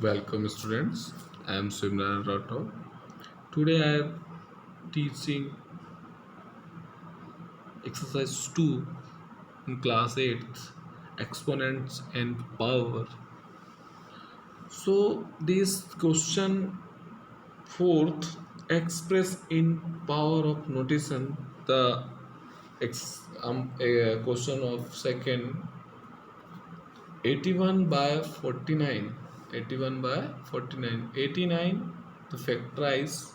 Welcome students, I am Simran Rathod. Today I am teaching exercise 2 in class 8 exponents and power. So this question fourth express in power of notation the question of second 81 by 49 81 by 49 89 the factorize.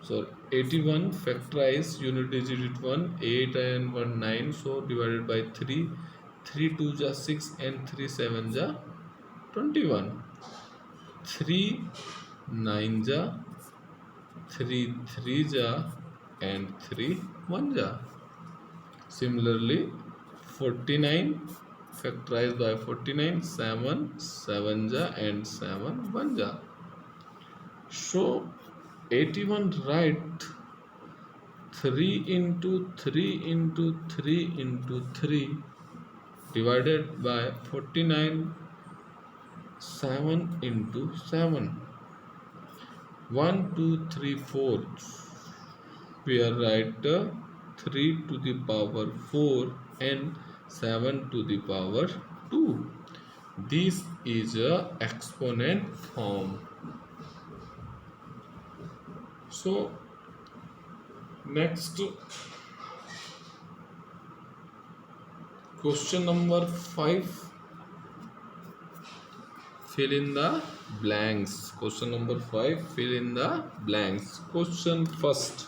So 81 factorize unit digit it 1 8 and 1 9, so divided by 3 3 2 ja 6 and 3 7 ja 21 3 9 ja 3 3 ja and 3 1 ja. Similarly 49 factorized by 49 7 7 ja and 7 1 ja. So 81 right 3 into 3 into 3 into 3 divided by 49 7 into 7 1 2 3 4 we are write 3 to the power 4 and 7 to the power 2. This is a exponent form. So next question number 5, fill in the blanks. Question number 5, fill in the blanks. Question first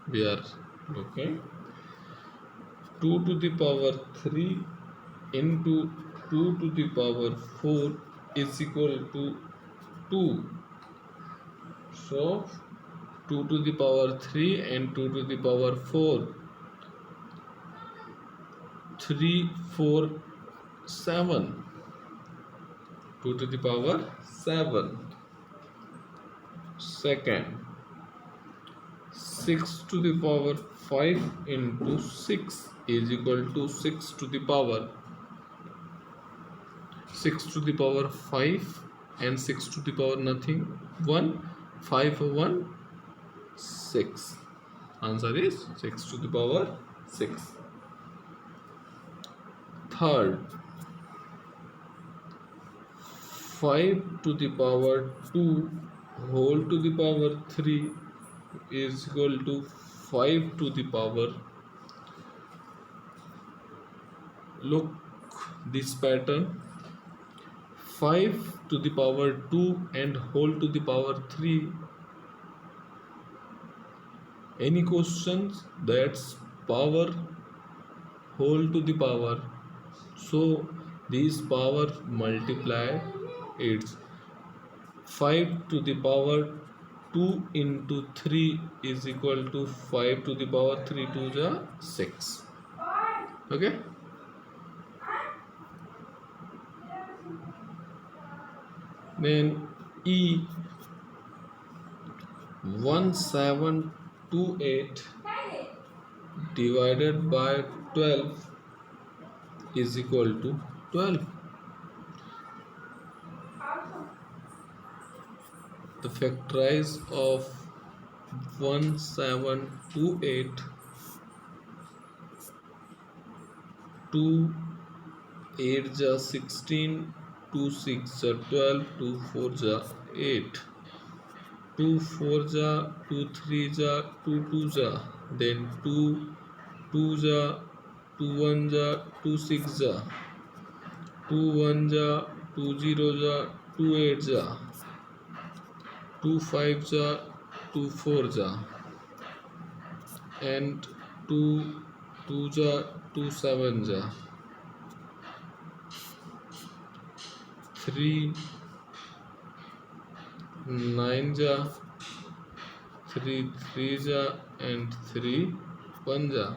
we are okay 2 to the power 3 into 2 to the power 4 is equal to 2. So 2 to the power 3 and 2 to the power 4 3 4 7 2 to the power 7. Second 6 to the power 5 into 6 is equal to 6 to the power 6 to the power 5 and 6 to the power nothing 1 5 1 6. Answer is 6 to the power 6. Third 5 to the power 2 whole to the power 3 is equal to 5 to the power, look this pattern 5 to the power 2 and whole to the power 3. Any questions that's power whole to the power, so these power multiply, it's 5 to the power 2 into 3 is equal to 5 to the power 3 to the 6. Okay, then E 1728 divided by 12 is equal to 12. The factorize of 1728 2 8 ja 16 2 6 ja 12 2 4 ja 8 2 4 ja 2 3 ja 2 2 ja, then 2 2 ja 2 1 ja 2 6 ja 2 1 ja 2 0 ja 2 8 ja 2 5 ja 2 4 ja and 2 2 ja 2 7 ja 3 9 ja 3 3 ja and 3 1 ja.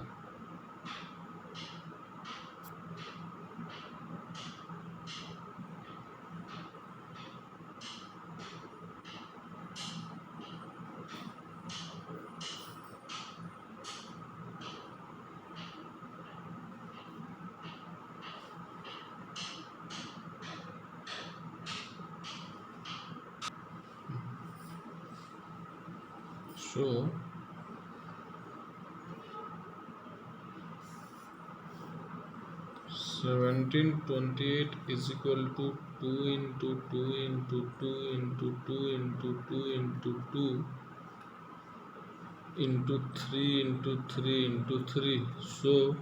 So 1728 is equal to 2 into 2 into 2 into 2 into 2 into 2 into 3 into 3 into 3. So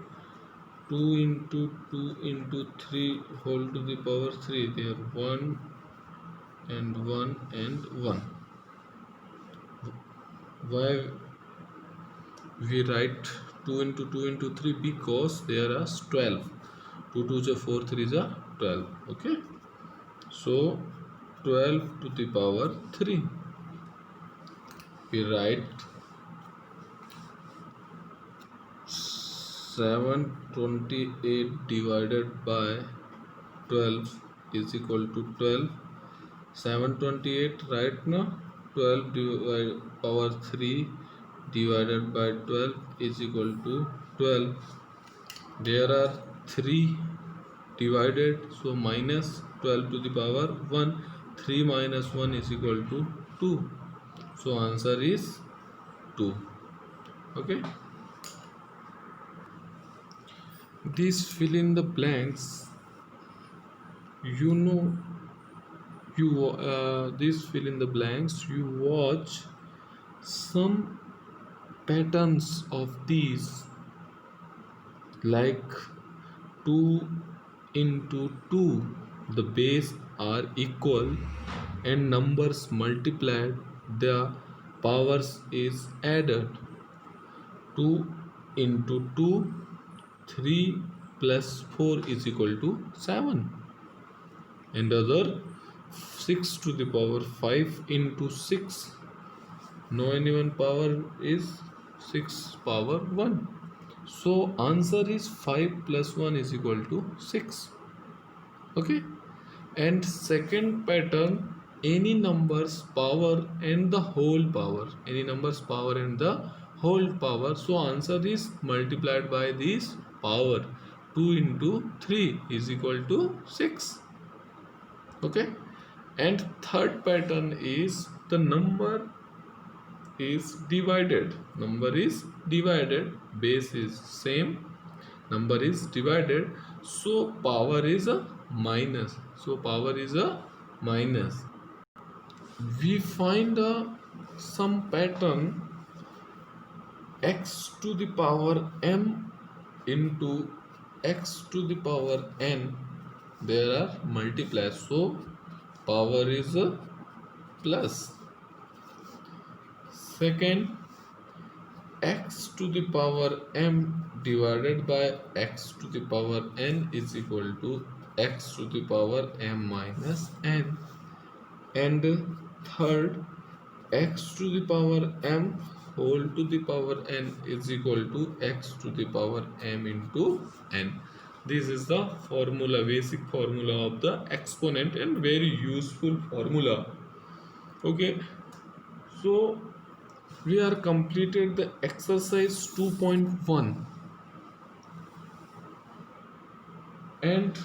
2 into 2 into 3 whole to the power 3. They are 1 and 1 and 1. Why we write 2 into 2 into 3? Because there are 12. 2 2 is 4, 3 is 12. Okay. So 12 to the power 3. We write 728 divided by 12 is equal to 12. 728 right now. 12 divided power 3 divided by 12 is equal to 12. There are 3 divided, so minus 12 to the power 1. 3 minus 1 is equal to 2. So answer is 2. Okay. These fill in the blanks. You know, these fill in the blanks. You watch some patterns of these, like 2 into 2, the base are equal and numbers multiplied, the powers is added. 2 into 2, 3 plus 4 is equal to 7. And other 6 to the power 5 into 6, no anyone power is 6 power 1. So answer is 5 plus 1 is equal to 6. Okay. And second pattern, any numbers power and the whole power. Any numbers power and the whole power. So answer is multiplied by this power. 2 into 3 is equal to 6. Okay. And third pattern is the number is divided. Number is divided. Base is same. Number is divided. So power is a minus. So power is a minus. We find some pattern x to the power m into x to the power n. There are multipliers. So power is a plus. Second, x to the power m divided by x to the power n is equal to x to the power m minus n. And third, x to the power m whole to the power n is equal to x to the power m into n. This is the formula, basic formula of the exponent, and very useful formula. Okay, so we are completed the exercise 2.1 and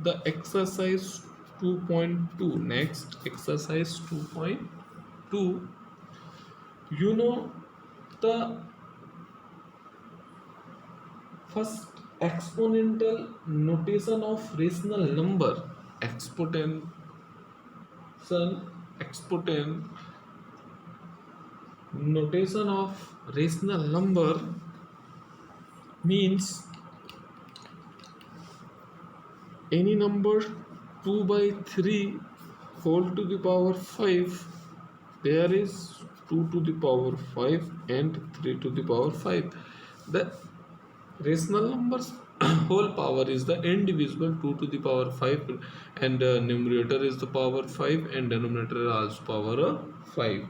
the exercise 2.2. Next exercise 2.2. You know the first exponential notation of rational number. Exponent notation of rational number means any number 2 by 3 whole to the power 5, there is 2 to the power 5 and 3 to the power 5. The rational numbers whole power is the indivisible 2 to the power 5, and numerator is the power 5 and denominator is also power 5.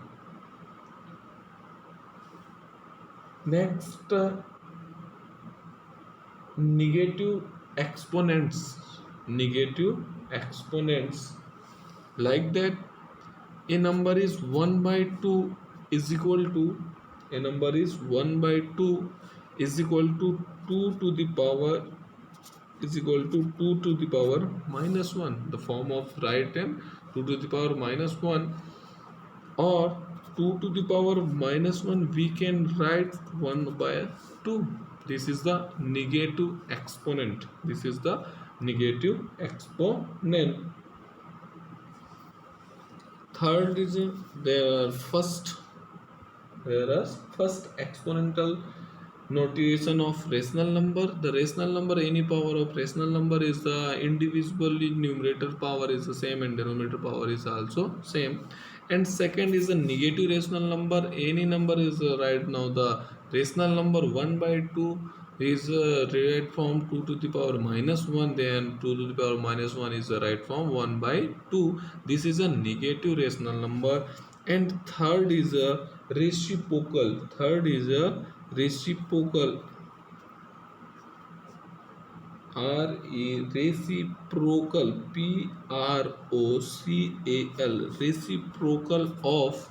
Next, negative exponents. Like that, a number is 1 by 2 is equal to, a number is 1 by 2 is equal to 2 to the power is equal to 2 to the power minus 1. The form of right hand 2 to the power minus 1. Or 2 to the power minus 1, we can write 1 by 2. This is the negative exponent. This is the negative exponent. Third is first exponential notation of rational number. The rational number, any power of rational number is the indivisible in numerator power is the same and denominator power is also same. And second is the negative rational number. Any number is right now the rational number 1 by 2 is derived from 2 to the power minus 1, then 2 to the power minus 1 is right from 1 by 2. This is a negative rational number. And third is a reciprocal. Third is a reciprocal. Reciprocal, PROCAL, reciprocal of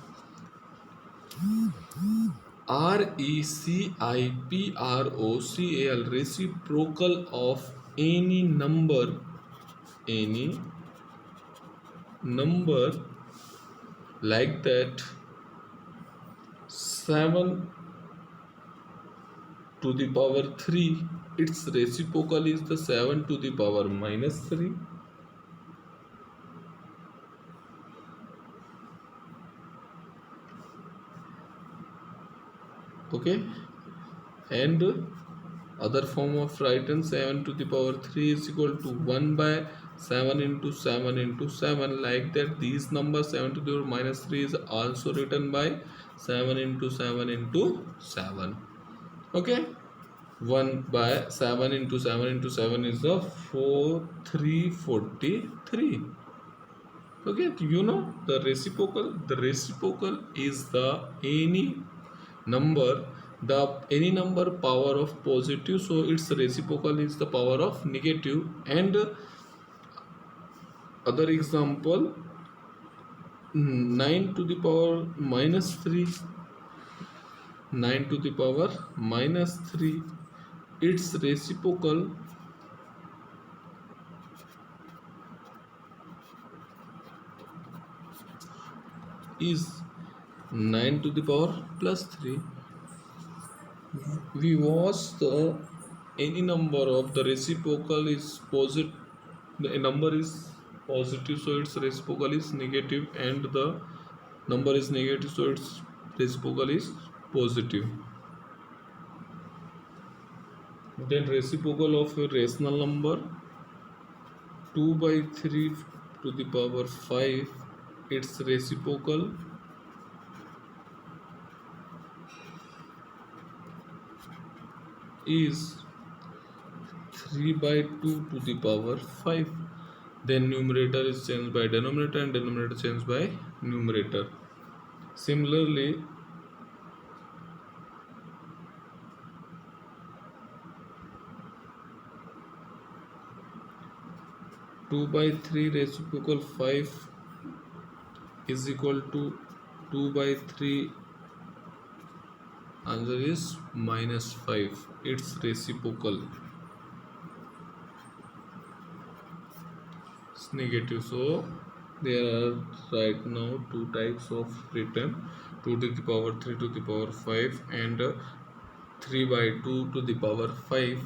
RECIPROCAL, reciprocal of any number like that 7 to the power 3, its reciprocal is the 7 to the power minus 3. Okay, and other form of written 7 to the power 3 is equal to 1 by 7 into 7 into 7, like that. These numbers 7 to the power minus 3 is also written by 7 into 7 into 7. Okay, 1 by 7 into 7 into 7 is the 4343. Okay, you know the reciprocal. The reciprocal is the any number power of positive, so its reciprocal is the power of negative. And other example, 9 to the power minus 3, 9 to the power minus 3, its reciprocal is 9 to the power plus 3. We watch the any number of the reciprocal is positive, the number is positive, so its reciprocal is negative, and the number is negative, so its reciprocal is positive. Then reciprocal of a rational number 2 by 3 to the power 5, its reciprocal is 3 by 2 to the power 5. Then numerator is changed by denominator and denominator changed by numerator. Similarly, 2 by 3 reciprocal 5 is equal to 2 by 3, answer is minus 5, its reciprocal is negative. So there are right now two types of written, 2 to the power 3 to the power 5 and 3 by 2 to the power 5.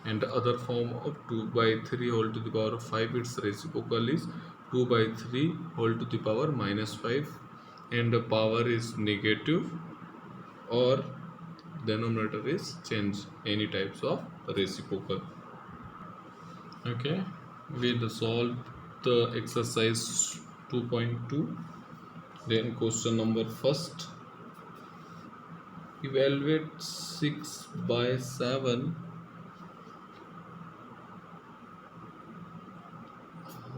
And other form of 2 by 3 whole to the power of 5, its reciprocal is 2 by 3 whole to the power minus 5, and the power is negative or denominator is changed, any types of reciprocal. Okay, we'll solve the exercise 2.2. Then question number first, evaluate 6 by 7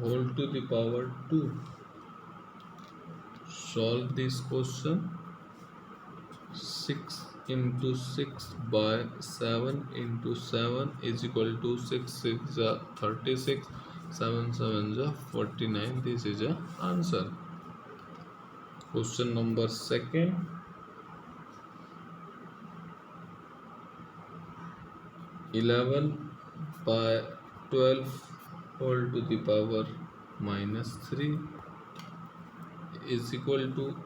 whole to the power 2. Solve this question. 6 into 6 by 7 into 7 is equal to 6 6 is 36, 7 7 is 49. This is the answer. Question number second, 11 by 12 whole to the power minus 3 is equal to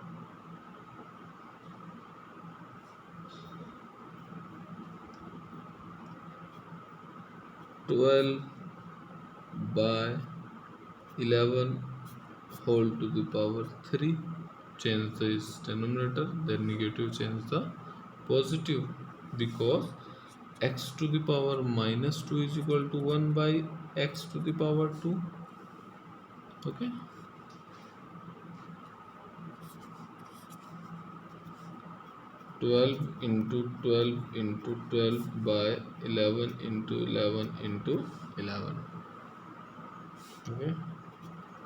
12 by 11 whole to the power 3. Change this denominator, then negative change the positive, because x to the power minus 2 is equal to 1 by x to the power 2. Okay, twelve into 12 by 11 into 11 into 11. Okay,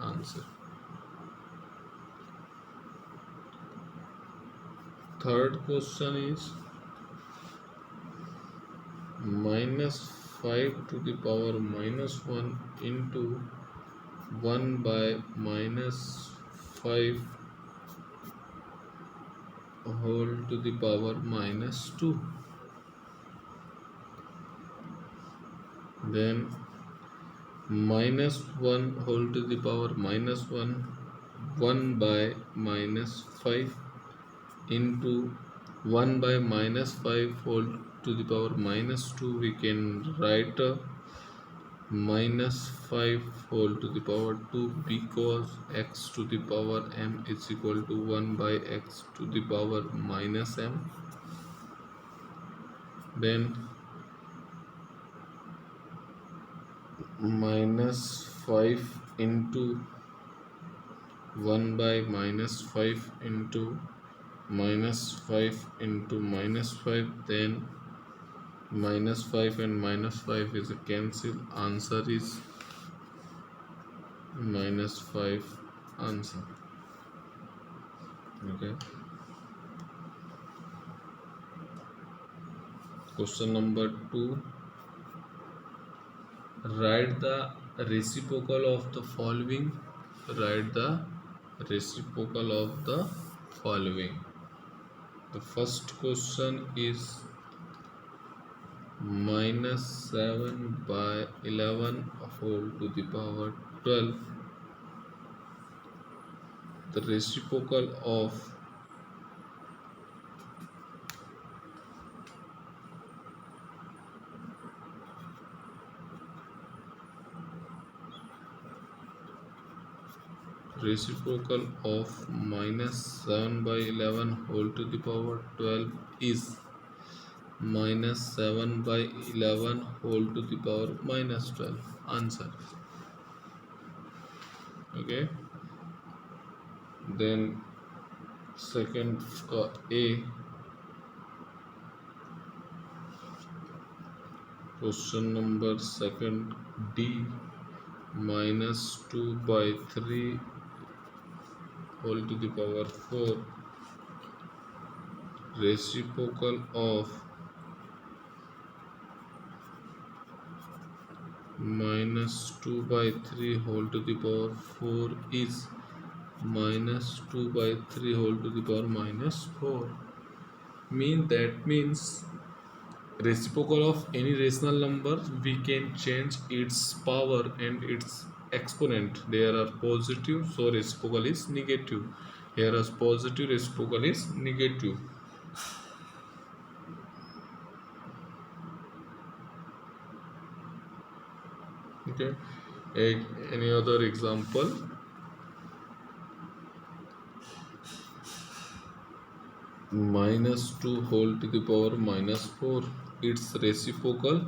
answer. Third question is minus 5 to the power minus 1 into 1 by minus 5 whole to the power minus 2. Then minus 1 whole to the power minus 1, 1 by minus 5 into 1 by minus 5 whole to the power minus 2. We can write minus 5 whole to the power 2, because x to the power m is equal to 1 by x to the power minus m. Then minus 5 into 1 by minus 5 into minus 5 into minus 5, then minus 5 and minus 5 is a cancel. Answer is minus 5 answer. Okay, question number 2. Write the reciprocal of the following. Write the reciprocal of the following. The first question is minus 7 by 11 whole to the power 12. The reciprocal of minus 7 by 11 whole to the power 12 is minus 7 by 11 whole to the power minus 12. Answer. Okay, then second A. Question number second D. Minus 2 by 3 whole to the power 4. Reciprocal of minus 2 by 3 whole to the power 4 is minus 2 by 3 whole to the power minus 4. That means reciprocal of any rational number, we can change its power and its exponent. There are positive, so reciprocal is negative. Here is positive, reciprocal is negative. Okay, any other example? Minus 2 whole to the power minus 4, its reciprocal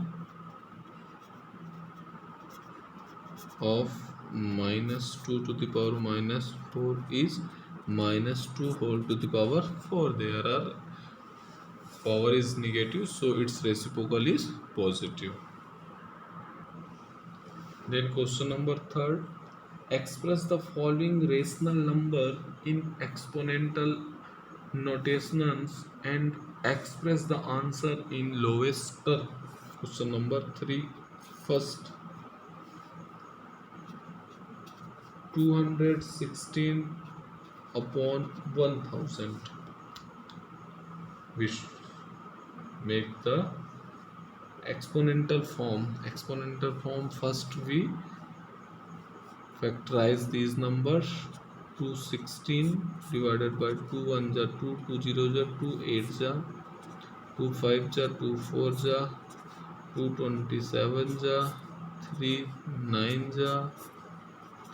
of minus 2 to the power minus 4 is minus 2 whole to the power 4. There are power is negative, so its reciprocal is positive. Then question number third. Express the following rational number in exponential notations and express the answer in lowest term. Question number 3. First, 216 upon 1000. We make the exponential form. First we factorize these numbers. 216 divided by 2 1 ja 2, 2 0 ja 2 8 ja 2 5 ja 2 4 ja 2 27 ja 3 9 ja,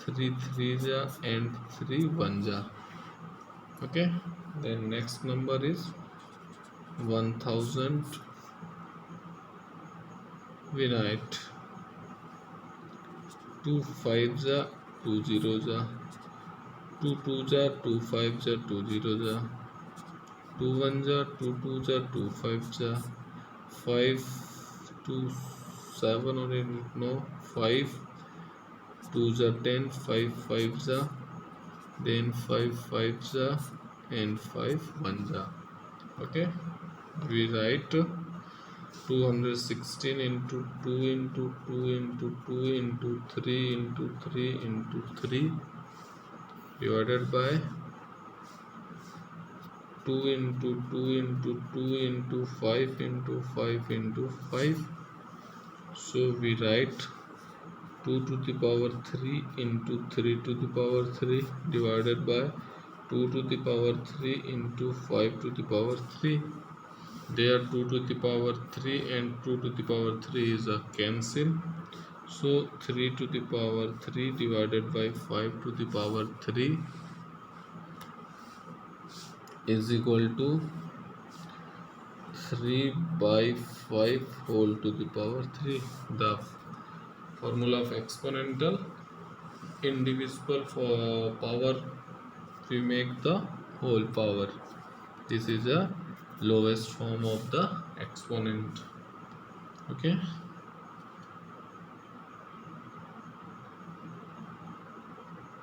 3 3 ja, and 3 1 ja. Okay, then next number is 1000. We write 2 5 ja, 2 0 ja, 2 2 ja, 2 5 ja, 2 0 ja, 2 1 ja, 2 2 ja, 2 5 ja, 5 2 7 or no, 5 2 ja 10, 5 5 ja, then 5 5 ja, and 5 1 ja. Okay, we write 216 into 2 into 2 into 2 into 3 into 3 into 3 divided by 2 into 2 into 2 into 5 into 5 into 5. So we write 2 to the power 3 into 3 to the power 3 divided by 2 to the power 3 into 5 to the power 3. There 2 to the power 3 and 2 to the power 3 is a cancel. So 3 to the power 3 divided by 5 to the power 3 is equal to 3 by 5 whole to the power 3. The formula of exponential indivisible for power, we make the whole power. This is the lowest form of the exponent. Okay,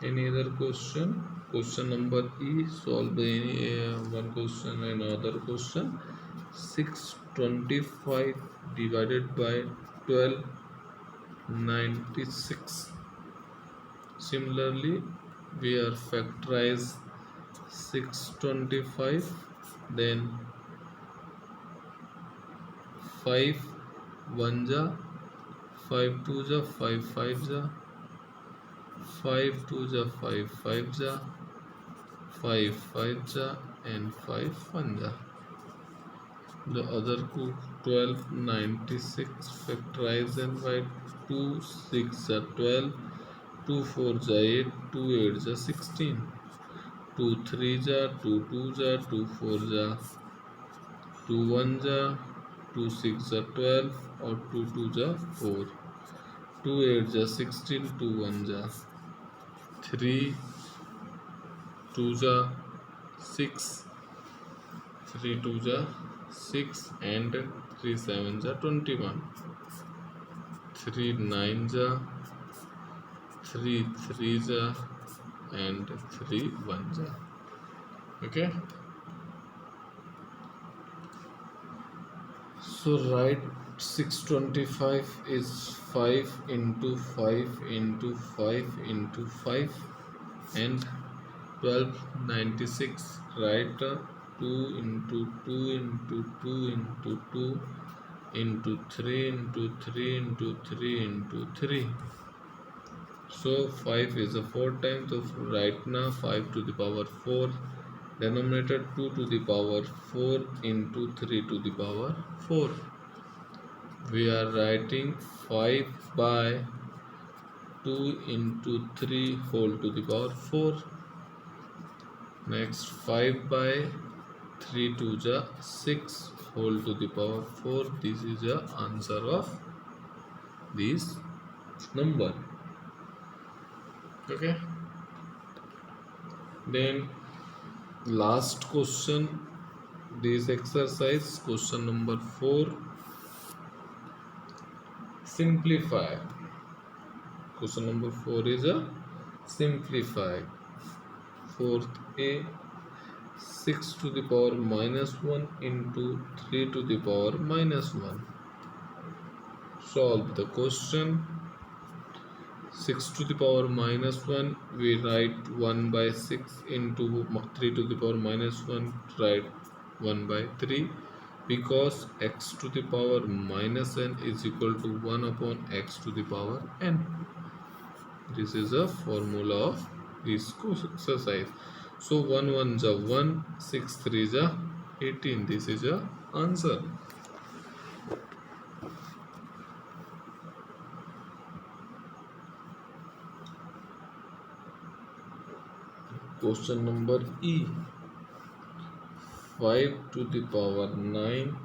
any other question? Question number E, solve any one question and another question. 625 divided by 1296. Similarly, we are factorize 625, then 5 1 ja, 5 2 ja, 5 5 ja, 5 2 ja, 5 5 ja, 5 5 ja, and 5 1 ja. The other two 1296 factorize and by 2 6 ja 12, 2 4 ja 8, 2 8 ja 16, 2 3 ja 2 2 ja 2 4 ja 2 1 ja 2 6 ja 12 और 2 2 ja 4, 2 8 ja 16, 2 1 ja 3, 2 ja 6, 3 2 ja 6 and 3 7 ja 21, 3 9 ja 3 3 ja and 3 1 ja. Okay, so write 625 is 5 into 5 into 5 into 5 and 1296 write 2 into 2 into 2 into 2 into 3 into 3 into 3 into 3. So 5 is a 4 times, so right now 5 to the power 4, denominator 2 to the power 4 into 3 to the power 4. We are writing 5 by 2 into 3 whole to the power 4. Next 5 by 3 to the 6 whole to the power 4. This is the answer of this number. Okay, then last question, this exercise, question number 4, simplify. Question number 4 is a simplify. Fourth A, 6 to the power minus 1 into 3 to the power minus 1. Solve the question. 6 to the power minus 1, we write 1 by 6 into 3 to the power minus 1, write 1 by 3, because x to the power minus n is equal to 1 upon x to the power n. This is a formula of this exercise. So 1 1 is 1, 6 3 is 18. This is the answer. Question number E. 5 to the power 9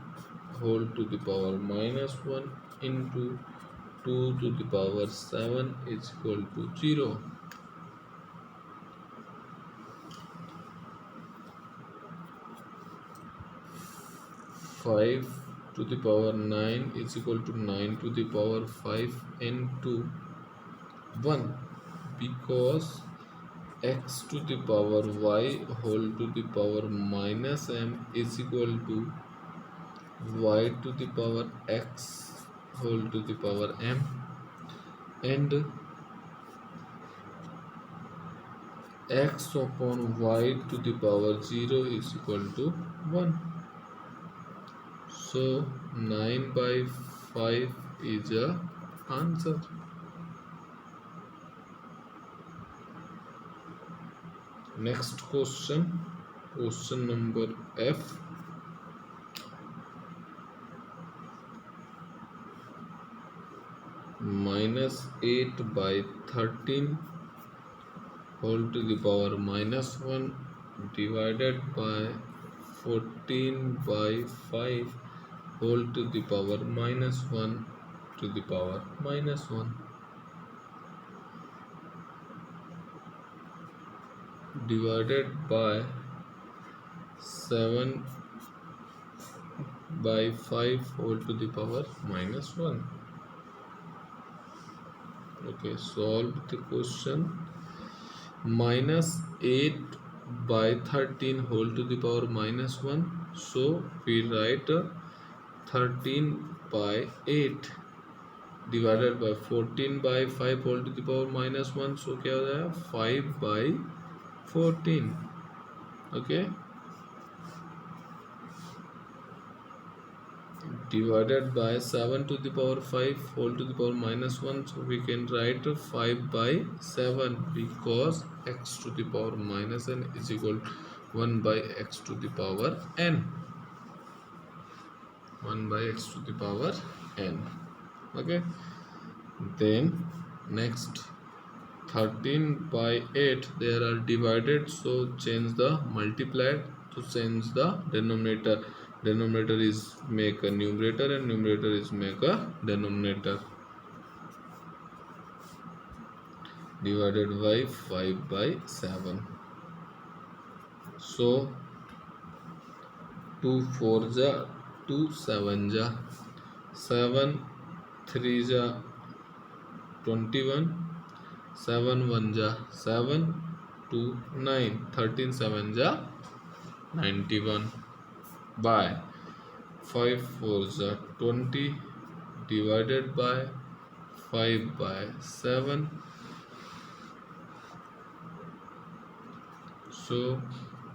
whole to the power minus 1 into 2 to the power 7 is equal to 0. 5 to the power 9 is equal to 9 to the power 5 into 1, because x to the power y whole to the power minus m is equal to y to the power x whole to the power m, and x upon y to the power 0 is equal to 1. So 9 by 5 is a answer. Next question, question number F. Minus 8 by 13 whole to the power minus 1 divided by 14 by 5 whole to the power minus 1 to the power minus 1, divided by 7 by 5 whole to the power minus 1. Okay, solve the question. Minus 8 by 13 whole to the power minus 1, so we write 13 by 8 divided by 14 by 5 whole to the power minus 1, so क्या हो जाएगा 5 by 14. Okay, divided by 7 to the power 5 whole to the power minus 1, so we can write 5 by 7, because x to the power minus n is equal to 1 by x to the power n. 1 by x to the power n. Okay, then next 13 by 8 they are divided, so change the multiplied to change the denominator. Denominator is make a numerator and numerator is make a denominator. Divided by 5 by 7, so 2 4 ja 2 7 ja 7 3 ja 21, 7 1 ja 7 2 9, 13 7 ja 91 by 5 4 ja 20 divided by 5 by 7, so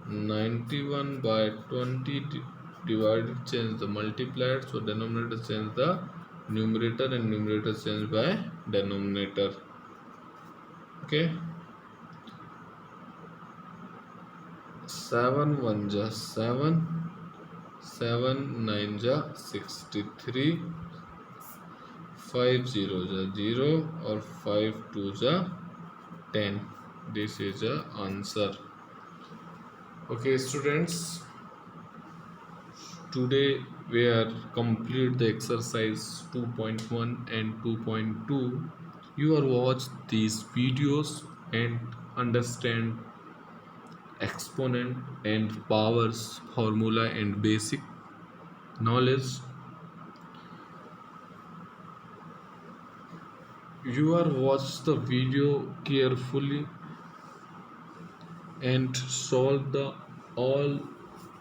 91 by 20 divided change the multiplied, so denominator change the numerator and numerator change by denominator. Okay, 7 1 ja 7, 7 9 ja 63, 5 0 ja 0 or 5 2 ja 10. This is the answer. Okay students, today we are complete the exercise 2.1 and 2.2. You are watch these videos and understand exponent and powers formula and basic knowledge. You are watch the video carefully and solve the all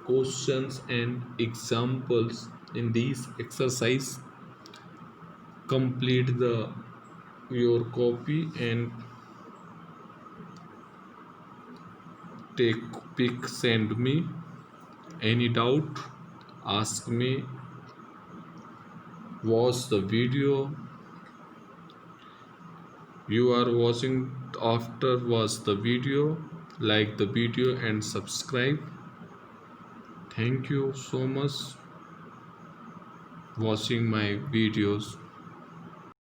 questions and examples in this exercise. Complete the your copy and take pic, send me. Any doubt, ask me. Watch the video. You are watching after watch the video, like the video and subscribe. Thank you so much watching my videos.